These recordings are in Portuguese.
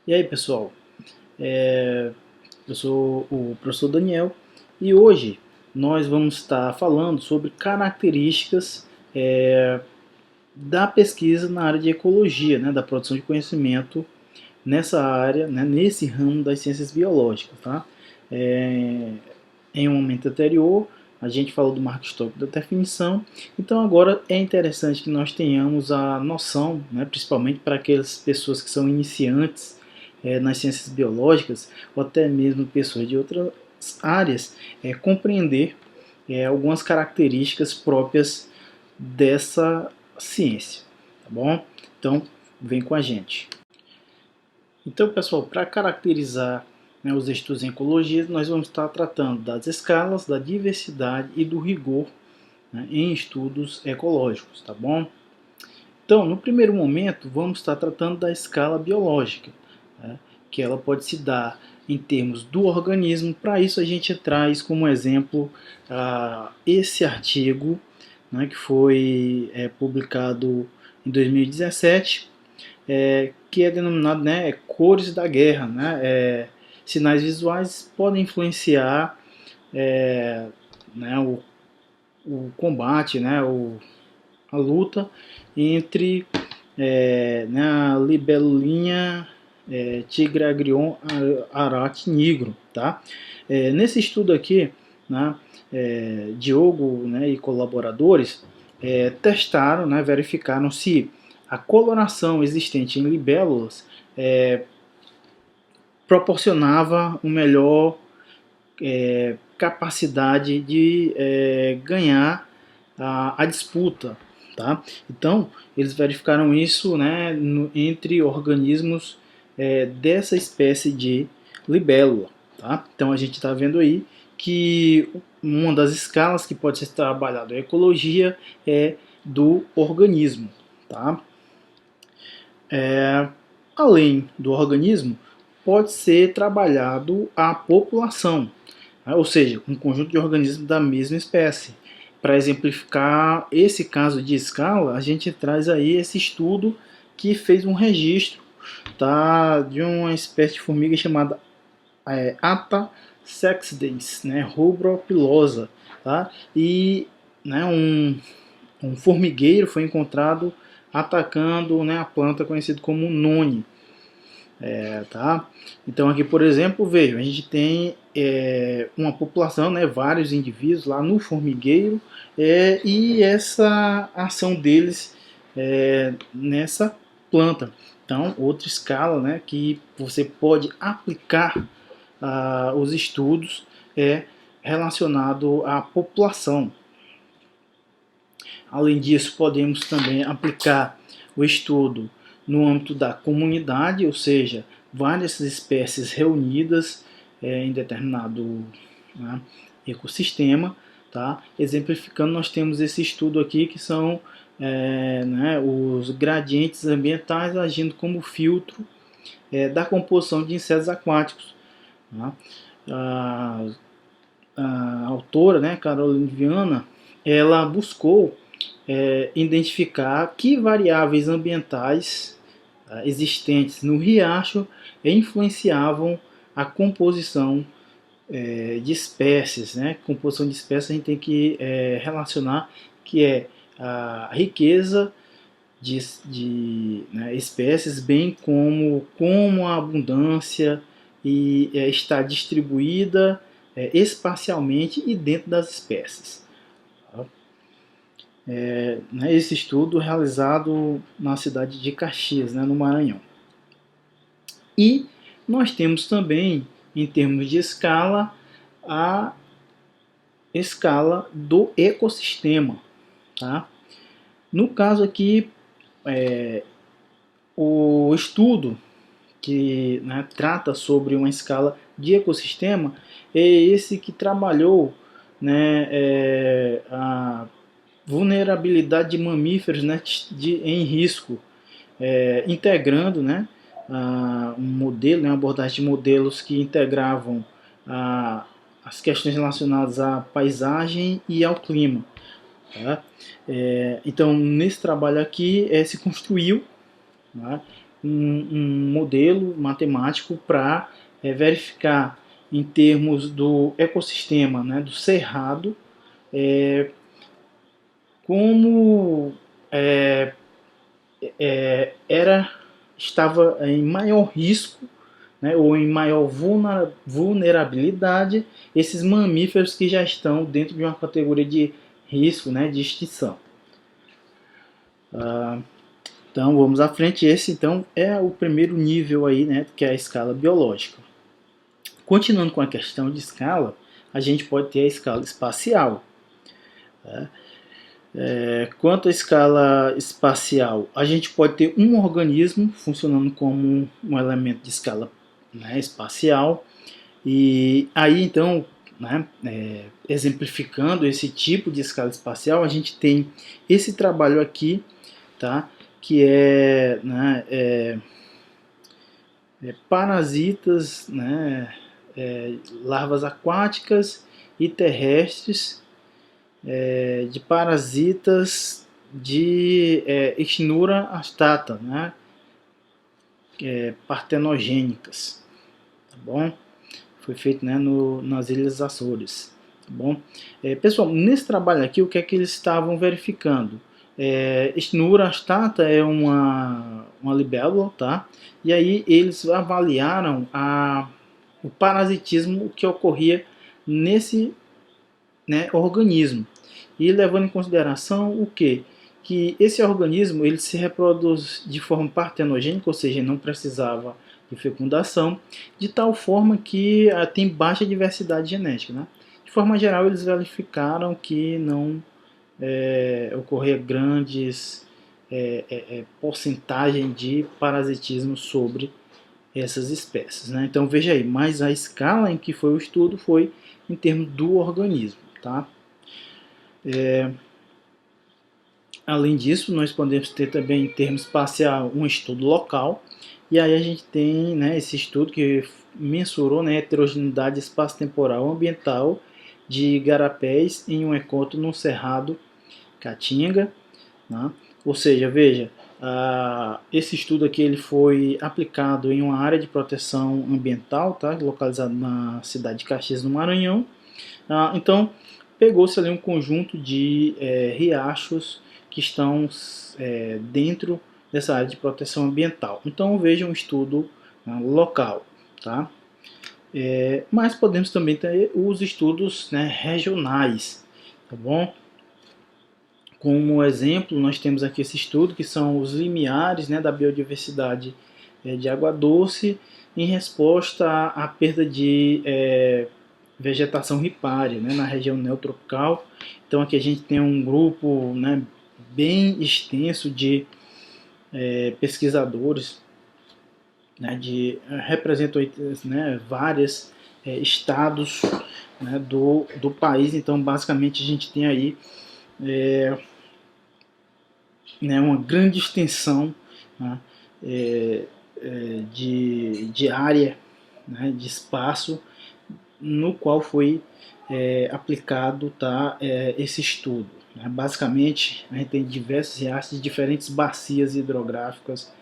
E aí, pessoal? Eu sou o professor Daniel e hoje nós vamos estar falando sobre características da pesquisa na área de ecologia, né, da produção de conhecimento nessa área, né, nesse ramo das ciências biológicas. Tá? É, Em um momento anterior, a gente falou do marco histórico da definição, então agora é interessante que nós tenhamos a noção, né, principalmente para aquelas pessoas que são iniciantes nas ciências biológicas, ou até mesmo pessoas de outras áreas, compreender algumas características próprias dessa ciência, tá bom? Então, vem com a gente. Então, pessoal, para caracterizar, né, os estudos em ecologia, nós vamos estar tratando das escalas, da diversidade e do rigor, né, em estudos ecológicos, tá bom? Então, no primeiro momento, vamos estar tratando da escala biológica, né, que ela pode se dar em termos do organismo. Para isso, a gente traz como exemplo esse artigo, né, que foi publicado em 2017, que é denominado, né, cores da guerra. Né, sinais visuais podem influenciar né, o combate, né, a luta entre né, a libelinha Tigragrion arachnigro. Tá? Nesse estudo aqui, né, Diogo, né, e colaboradores testaram, né, verificaram se a coloração existente em libélulas proporcionava uma melhor capacidade de ganhar a disputa. Tá? Então, eles verificaram isso, né, entre organismos dessa espécie de libélula. Tá? Então, a gente está vendo aí que uma das escalas que pode ser trabalhada em ecologia é do organismo. Tá? Além do organismo, pode ser trabalhado a população, né? Ou seja, um conjunto de organismos da mesma espécie. Para exemplificar esse caso de escala, a gente traz aí esse estudo que fez um registro, tá, de uma espécie de formiga chamada Atta sexdens, né, rubropilosa, tá? E né, um formigueiro foi encontrado atacando, né, a planta conhecida como noni. Tá? Então aqui, por exemplo, veja, a gente tem uma população, né, vários indivíduos lá no formigueiro, e essa ação deles nessa planta. Então, outra escala, né, que você pode aplicar os estudos é relacionado à população. Além disso, podemos também aplicar o estudo no âmbito da comunidade, ou seja, várias espécies reunidas em determinado, né, ecossistema. Tá? Exemplificando, nós temos esse estudo aqui que são né, os gradientes ambientais agindo como filtro da composição de insetos aquáticos. Tá? A, a autora, né, Caroline Viana, ela buscou identificar que variáveis ambientais existentes no riacho influenciavam a composição de espécies. Né? Composição de espécies a gente tem que relacionar que é a riqueza de né, espécies, bem como a abundância e está distribuída espacialmente e dentro das espécies. Tá? Né, esse estudo realizado na cidade de Caxias, né, no Maranhão. E nós temos também, em termos de escala, a escala do ecossistema. Tá? No caso aqui, o estudo que, né, trata sobre uma escala de ecossistema é esse que trabalhou, né, a vulnerabilidade de mamíferos, né, em risco, integrando, né, um modelo, né, uma abordagem de modelos que integravam as questões relacionadas à paisagem e ao clima. Tá? Então, nesse trabalho aqui, se construiu, né, um modelo matemático para verificar em termos do ecossistema, né, do cerrado, como estava em maior risco, né, ou em maior vulnerabilidade esses mamíferos que já estão dentro de uma categoria de risco, né, de extinção. Então vamos à frente. Esse então é o primeiro nível aí, né, que é a escala biológica. Continuando com a questão de escala, a gente pode ter a escala espacial. Tá? Quanto à escala espacial, a gente pode ter um organismo funcionando como um elemento de escala, né, espacial. E aí então, né, exemplificando esse tipo de escala espacial, a gente tem esse trabalho aqui, tá, que é, né, parasitas, né, larvas aquáticas e terrestres, de parasitas de Ichnura astata, né, partenogênicas, tá bom? Foi feito, né, nas Ilhas Açores, tá bom? Pessoal, nesse trabalho aqui, o que é que eles estavam verificando? Ichnura astata é uma libélula, tá? E aí eles avaliaram o parasitismo que ocorria nesse, né, organismo. E levando em consideração o quê? Que esse organismo ele se reproduz de forma partenogênica, ou seja, não precisava de fecundação, de tal forma que tem baixa diversidade genética. Né? De forma geral, eles verificaram que não ocorria grandes porcentagem de parasitismo sobre essas espécies. Né? Então veja aí, mas a escala em que foi o estudo foi em termos do organismo. Tá? Além disso, nós podemos ter também em termos espacial um estudo local, e aí a gente tem, né, esse estudo que mensurou, né, a heterogeneidade espaço-temporal ambiental de igarapés em um encontro no Cerrado Caatinga. Né? Ou seja, veja, esse estudo aqui ele foi aplicado em uma área de proteção ambiental, tá, localizada na cidade de Caxias, no Maranhão. Então, pegou-se ali um conjunto de riachos que estão dentro dessa área de proteção ambiental. Então, veja um estudo local. Tá? Mas podemos também ter os estudos, né, regionais. Tá bom? Como exemplo, nós temos aqui esse estudo, que são os limiares, né, da biodiversidade de água doce em resposta à perda de vegetação ripária, né, na região neotropical. Então aqui a gente tem um grupo, né, bem extenso de pesquisadores, né, representam, né, vários estados, né, do país. Então basicamente a gente tem aí né, uma grande extensão, né, de área, né, de espaço no qual foi aplicado, tá, esse estudo. Né? Basicamente, a gente tem diversos riachos de diferentes bacias hidrográficas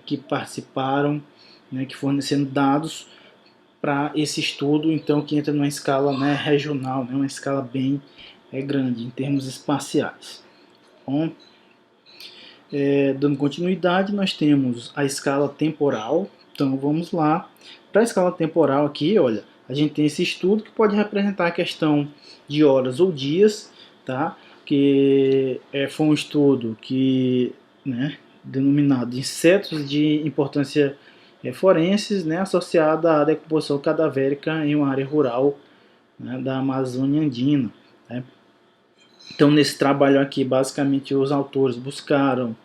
que participaram, né, que fornecendo dados para esse estudo, então que entra numa escala, né, regional, né, uma escala bem grande em termos espaciais. Bom, dando continuidade, nós temos a escala temporal. Então vamos lá. Para a escala temporal aqui, olha, a gente tem esse estudo que pode representar a questão de horas ou dias, tá? Que foi um estudo que, né, denominado insetos de importância forenses, né, associada à decomposição cadavérica em uma área rural, né, da Amazônia Andina. Né? Então, nesse trabalho aqui, basicamente, os autores buscaram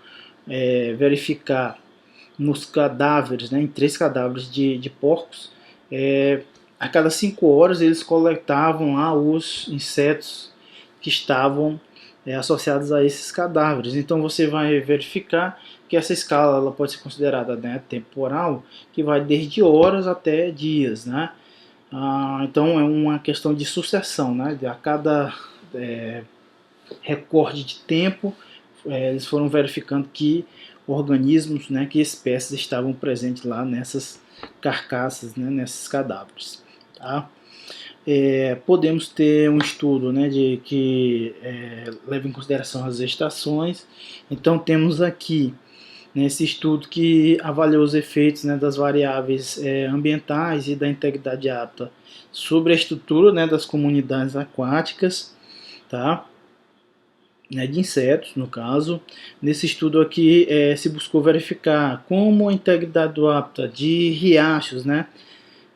verificar nos cadáveres, né, em 3 cadáveres de porcos, a cada 5 horas eles coletavam lá os insetos que estavam associados a esses cadáveres. Então você vai verificar que essa escala ela pode ser considerada, né, temporal, que vai desde horas até dias. Né? Então é uma questão de sucessão. Né? A cada recorde de tempo, eles foram verificando que organismos, né, que espécies estavam presentes lá nessas carcaças, né, nesses cadáveres. Tá? Podemos ter um estudo, né, que leva em consideração as estações. Então temos aqui nesse estudo que avaliou os efeitos, né, das variáveis ambientais e da integridade de hábitat sobre a estrutura, né, das comunidades aquáticas, tá? Né, de insetos, no caso. Nesse estudo aqui se buscou verificar como a integridade do hábitat de riachos, né,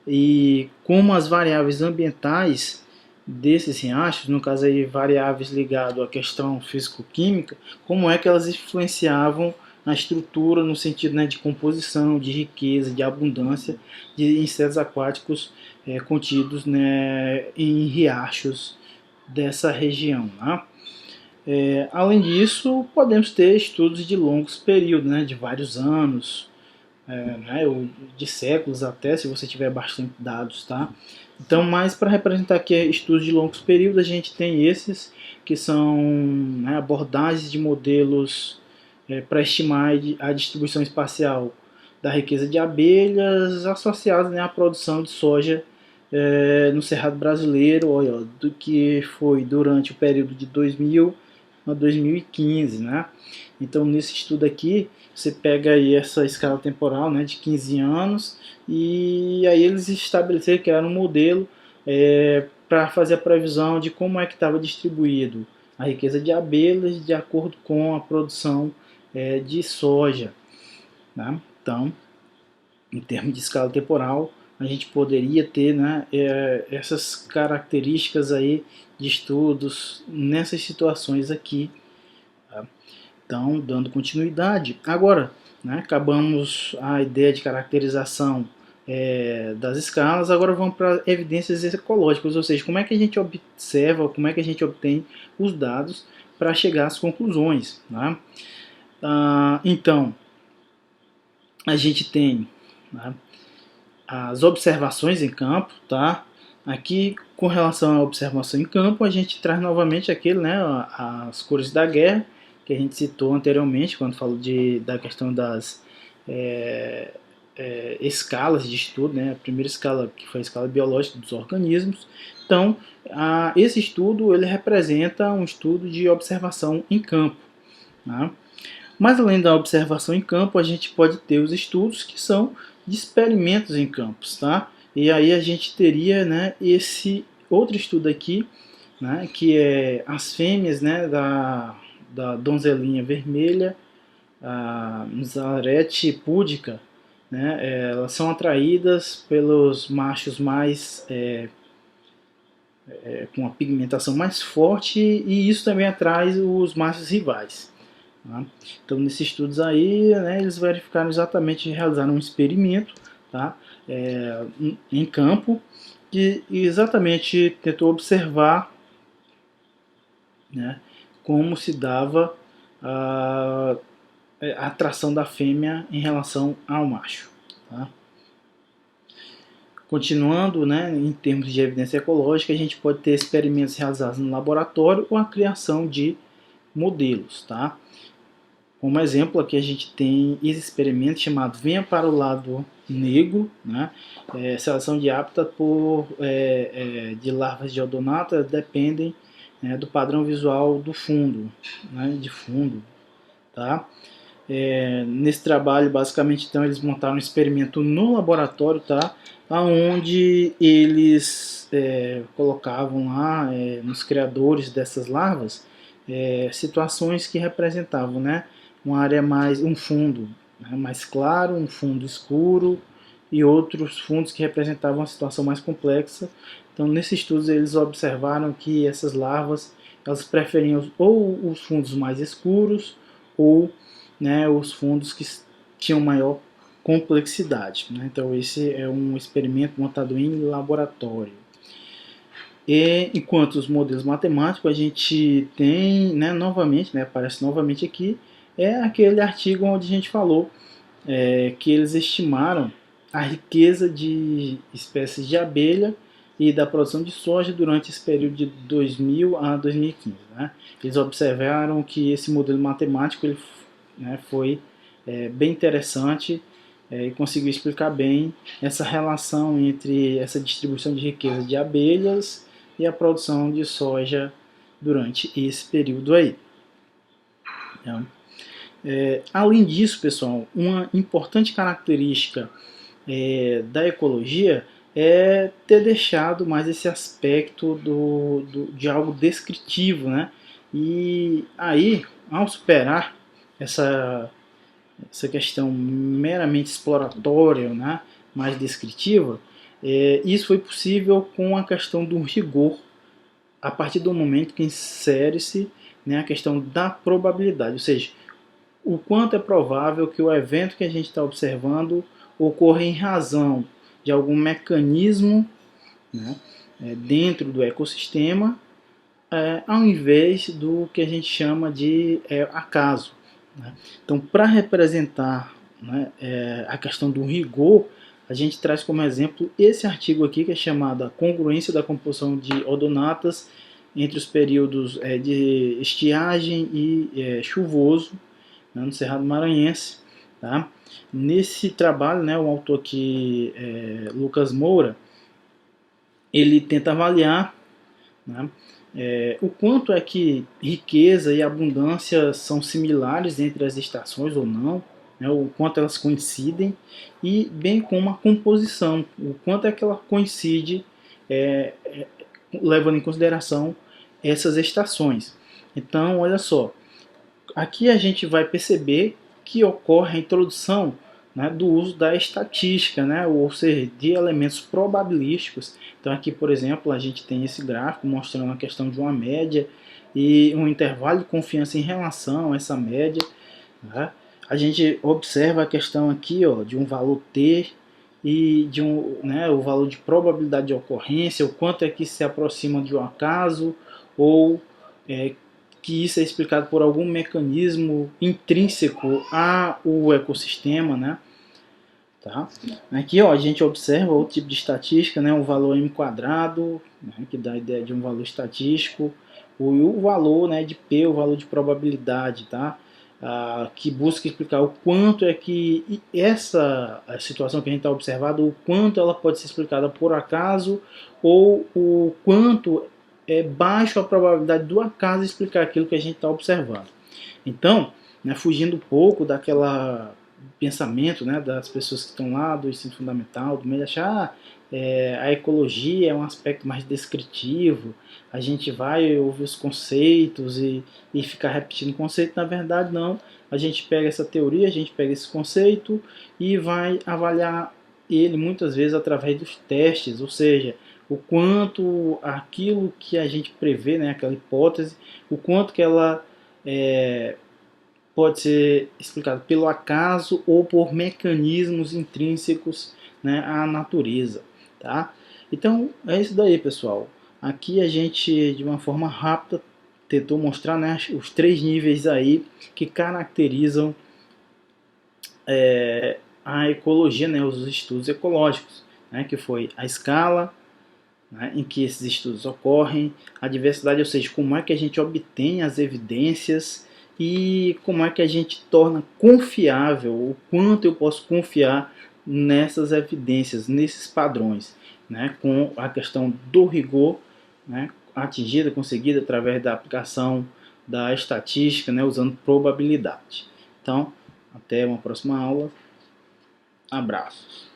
e como as variáveis ambientais desses riachos, no caso aí variáveis ligadas à questão físico-química, como é que elas influenciavam na estrutura no sentido, né, de composição, de riqueza, de abundância de insetos aquáticos contidos, né, em riachos dessa região. Né? Além disso, podemos ter estudos de longos períodos, né, de vários anos, né, ou de séculos até, se você tiver bastante dados, tá? Então, mais para representar aqui estudos de longos períodos, a gente tem esses que são, né, abordagens de modelos para estimar a distribuição espacial da riqueza de abelhas associadas, né, à produção de soja no Cerrado brasileiro, olha, do que foi durante o período de 2000 a 2015, né? Então, nesse estudo aqui, você pega aí essa escala temporal, né, de 15 anos, e aí eles estabeleceram, criaram um modelo para fazer a previsão de como é que estava distribuído a riqueza de abelhas de acordo com a produção de soja. Né? Então, em termos de escala temporal, a gente poderia ter, né, essas características aí de estudos nessas situações aqui. Tá? Então, dando continuidade. Agora, né, acabamos a ideia de caracterização das escalas, agora vamos para evidências ecológicas, ou seja, como é que a gente observa, como é que a gente obtém os dados para chegar às conclusões. Né? Então, a gente tem, né, as observações em campo, tá? Aqui, com relação à observação em campo, a gente traz novamente aquele, né, as cores da guerra, que a gente citou anteriormente, quando falou da questão das escalas de estudo, né? A primeira escala, que foi a escala biológica dos organismos. Então, esse estudo, ele representa um estudo de observação em campo. Né? Mas além da observação em campo, a gente pode ter os estudos que são de experimentos em campos, tá? E aí a gente teria, né, esse outro estudo aqui, né, que é as fêmeas, né, da donzelinha vermelha, a Mzarete púdica, né, elas são atraídas pelos machos mais com uma pigmentação mais forte, e isso também atrai os machos rivais. Tá? Então, nesses estudos aí, né, eles verificaram exatamente, realizaram um experimento, tá, em campo, que exatamente tentou observar, né, como se dava a atração da fêmea em relação ao macho. Tá? Continuando, né, em termos de evidência ecológica, a gente pode ter experimentos realizados no laboratório ou a criação de modelos. Tá? Como exemplo, aqui a gente tem esse experimento chamado Venha para o Lado Negro, né? Seleção de hábitat de larvas de odonata dependem, né, do padrão visual do fundo, né, de fundo. Tá? Nesse trabalho, basicamente, então, eles montaram um experimento no laboratório, tá? Onde eles colocavam lá nos criadores dessas larvas situações que representavam, né, uma área mais, um fundo, né, mais claro, um fundo escuro e outros fundos que representavam uma situação mais complexa. Então, nesses estudos, eles observaram que essas larvas, elas preferiam ou os fundos mais escuros ou, né, os fundos que tinham maior complexidade. Né? Então, esse é um experimento montado em laboratório. E enquanto os modelos matemáticos, a gente tem, né, novamente, né, aparece novamente aqui, aquele artigo onde a gente falou que eles estimaram a riqueza de espécies de abelha e da produção de soja durante esse período de 2000 a 2015. Né? Eles observaram que esse modelo matemático ele, né, foi bem interessante e conseguiu explicar bem essa relação entre essa distribuição de riqueza de abelhas e a produção de soja durante esse período aí. Então, além disso, pessoal, uma importante característica da ecologia é ter deixado mais esse aspecto de algo descritivo, né? E aí, ao superar essa questão meramente exploratória, né, mais descritiva, isso foi possível com a questão do rigor, a partir do momento que insere-se, né, a questão da probabilidade, ou seja, o quanto é provável que o evento que a gente está observando ocorra em razão de algum mecanismo, né, dentro do ecossistema, ao invés do que a gente chama de acaso. Né? Então, para representar, né, a questão do rigor, a gente traz como exemplo esse artigo aqui, que é chamado A Congruência da Composição de Odonatas entre os períodos de estiagem e chuvoso, né, no Cerrado Maranhense. Tá? Nesse trabalho, né, o autor aqui, Lucas Moura, ele tenta avaliar, né, o quanto é que riqueza e abundância são similares entre as estações ou não, né, o quanto elas coincidem, e bem como a composição, o quanto é que ela coincide, levando em consideração essas estações. Então, olha só, aqui a gente vai perceber que ocorre a introdução, né, do uso da estatística, né, ou seja, de elementos probabilísticos. Então aqui, por exemplo, a gente tem esse gráfico mostrando a questão de uma média e um intervalo de confiança em relação a essa média. Né? A gente observa a questão aqui, ó, de um valor T e de o valor de probabilidade de ocorrência, o quanto é que se aproxima de um acaso ou que isso é explicado por algum mecanismo intrínseco ao ecossistema, né? Tá? Aqui, ó, a gente observa outro tipo de estatística, né? O valor m quadrado, né? Que dá a ideia de um valor estatístico, o valor, né, de P, o valor de probabilidade, tá? Que busca explicar o quanto é que essa situação que a gente está observando, o quanto ela pode ser explicada por acaso ou o quanto é baixo a probabilidade do acaso explicar aquilo que a gente está observando. Então, né, fugindo um pouco daquela pensamento, né, das pessoas que estão lá do ensino fundamental, do meio, achar a ecologia é um aspecto mais descritivo, a gente vai ouvir os conceitos e ficar repetindo o conceito. Na verdade, não. A gente pega essa teoria, a gente pega esse conceito e vai avaliar ele muitas vezes através dos testes, ou seja, o quanto aquilo que a gente prevê, né, aquela hipótese, o quanto que ela pode ser explicado pelo acaso ou por mecanismos intrínsecos, né, à natureza. Tá? Então é isso daí, pessoal. Aqui a gente, de uma forma rápida, tentou mostrar, né, os 3 níveis aí que caracterizam a ecologia, né, os estudos ecológicos, né, que foi a escala, né, em que esses estudos ocorrem, a diversidade, ou seja, como é que a gente obtém as evidências e como é que a gente torna confiável, o quanto eu posso confiar nessas evidências, nesses padrões, né, com a questão do rigor, né, atingida, conseguida através da aplicação da estatística, né, usando probabilidade. Então, até uma próxima aula. Abraços.